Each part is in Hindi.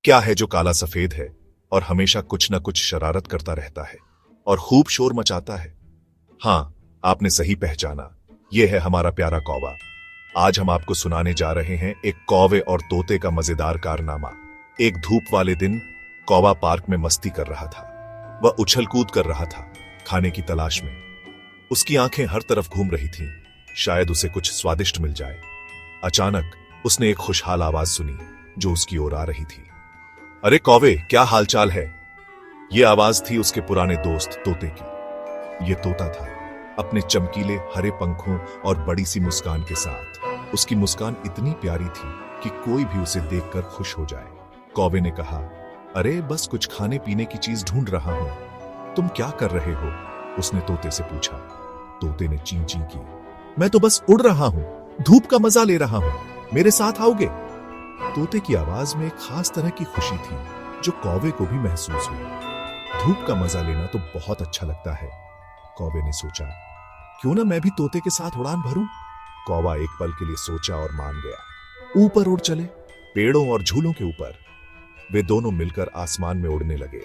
क्या है जो काला सफेद है और हमेशा कुछ न कुछ शरारत करता रहता है और खूब शोर मचाता है? हाँ, आपने सही पहचाना। यह है हमारा प्यारा कौवा। आज हम आपको सुनाने जा रहे हैं एक कौवे और तोते का मजेदार कारनामा। एक धूप वाले दिन कौवा पार्क में मस्ती कर रहा था। वह उछल कूद कर रहा था, खाने की तलाश में। उसकी आंखें हर तरफ घूम रही थीं, शायद उसे कुछ स्वादिष्ट मिल जाए। अचानक उसने एक खुशहाल आवाज सुनी जो उसकी ओर आ रही थी। अरे कौवे, क्या हालचाल है? यह आवाज थी उसके पुराने दोस्त तोते की। यह तोता था, अपने चमकीले हरे पंखों और बड़ी सी मुस्कान के साथ। उसकी मुस्कान इतनी प्यारी थी कि कोई भी उसे देखकर खुश हो जाए। कौवे ने कहा, अरे बस कुछ खाने पीने की चीज ढूंढ रहा हूं। तुम क्या कर रहे हो? उसने तोते से पूछा। तोते ने चीं चीं की। मैं तो बस उड़ रहा हूं, धूप का मजा ले रहा हूं। मेरे साथ आओगे? तोते की आवाज में एक खास तरह की खुशी थी जो कौवे को भी महसूस हुई। धूप का मजा लेना तो बहुत अच्छा लगता है, कौवे ने सोचा। क्यों ना मैं भी तोते के साथ उड़ान भरूं? कौवा एक पल के लिए सोचा और मान गया। ऊपर उड़ चले, पेड़ों और झूलों के ऊपर। वे दोनों मिलकर आसमान में उड़ने लगे,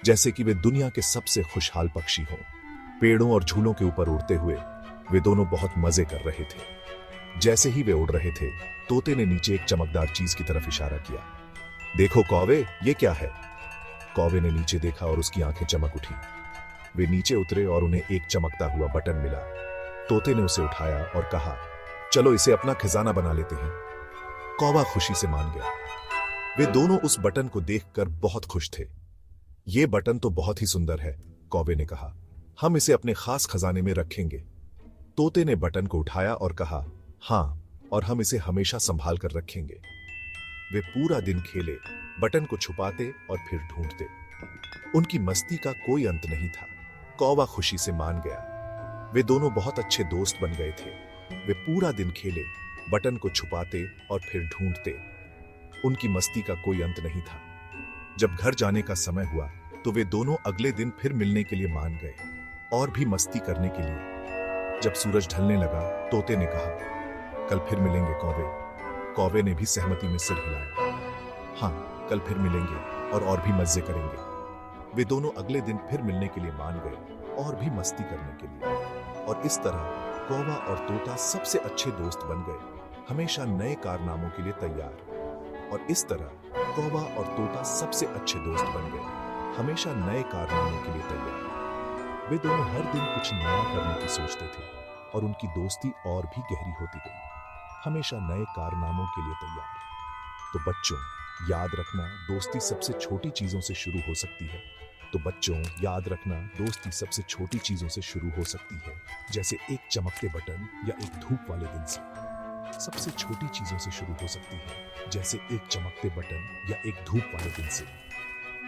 जैसे कि वे दुनिया के सबसे खुशहाल पक्षी हों। पेड़ों और झूलों के ऊपर उड़ते हुए वे दोनों बहुत मजे कर रहे थे। जैसे ही वे उड़ रहे थे, तोते ने नीचे एक चमकदार चीज की तरफ इशारा किया। देखो कौवे, ये क्या है? कौवे ने नीचे देखा और उसकी आंखें चमक उठी। वे नीचे उतरे और उन्हें एक चमकता हुआ बटन मिला। तोते ने उसे उठाया और कहा, चलो इसे अपना खजाना बना लेते हैं। कौवा खुशी से मान गया। वे दोनों उस बटन को देखकर बहुत खुश थे। ये बटन तो बहुत ही सुंदर है, कौवे ने कहा। हम इसे अपने खास खजाने में रखेंगे। तोते ने बटन को उठाया और कहा, हाँ, और हम इसे हमेशा संभाल कर रखेंगे। वे पूरा दिन खेले, बटन को छुपाते और फिर ढूंढते। उनकी मस्ती का कोई अंत नहीं था। कौवा खुशी से मान गया। वे दोनों बहुत अच्छे दोस्त बन गए थे। वे पूरा दिन खेले, बटन को छुपाते और फिर ढूंढते। उनकी मस्ती का कोई अंत नहीं था। जब घर जाने का समय हुआ तो वे दोनों अगले दिन फिर मिलने के लिए मान गए और भी मस्ती करने के लिए। जब सूरज ढलने लगा, तोते ने कहा, कल फिर मिलेंगे कौवे। कौवे ने भी सहमति में सिर हिलाया। हाँ, कल फिर मिलेंगे और भी मजे करेंगे। वे दोनों अगले दिन फिर मिलने के लिए मान गए और भी मस्ती करने के लिए। और इस तरह कौवा और तोता सबसे अच्छे दोस्त बन गए, हमेशा नए कारनामों के लिए तैयार। और इस तरह कौवा और तोता सबसे अच्छे दोस्त बन गए, हमेशा नए कारनामों के लिए तैयार। वे दोनों हर दिन कुछ नया करने की सोचते थे और उनकी दोस्ती और भी गहरी होती गई, हमेशा नए कारनामों के लिए तैयार। तो बच्चों, याद रखना, दोस्ती सबसे छोटी चीजों से शुरू हो सकती है। तो बच्चों, याद रखना, दोस्ती सबसे छोटी चीजों से शुरू हो सकती है, जैसे एक चमकते बटन या एक धूप वाले दिन से। सबसे छोटी चीजों से शुरू हो सकती है, जैसे एक चमकते बटन या एक धूप वाले दिन से।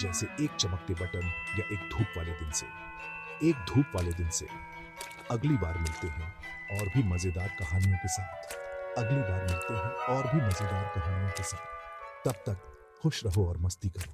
जैसे एक चमकते बटन या एक धूप वाले दिन से। एक धूप वाले दिन से। अगली बार मिलते हैं और भी मजेदार कहानियों के साथ। अगली बार मिलते हैं और भी मजेदार कहानियों के साथ। तब तक खुश रहो और मस्ती करो।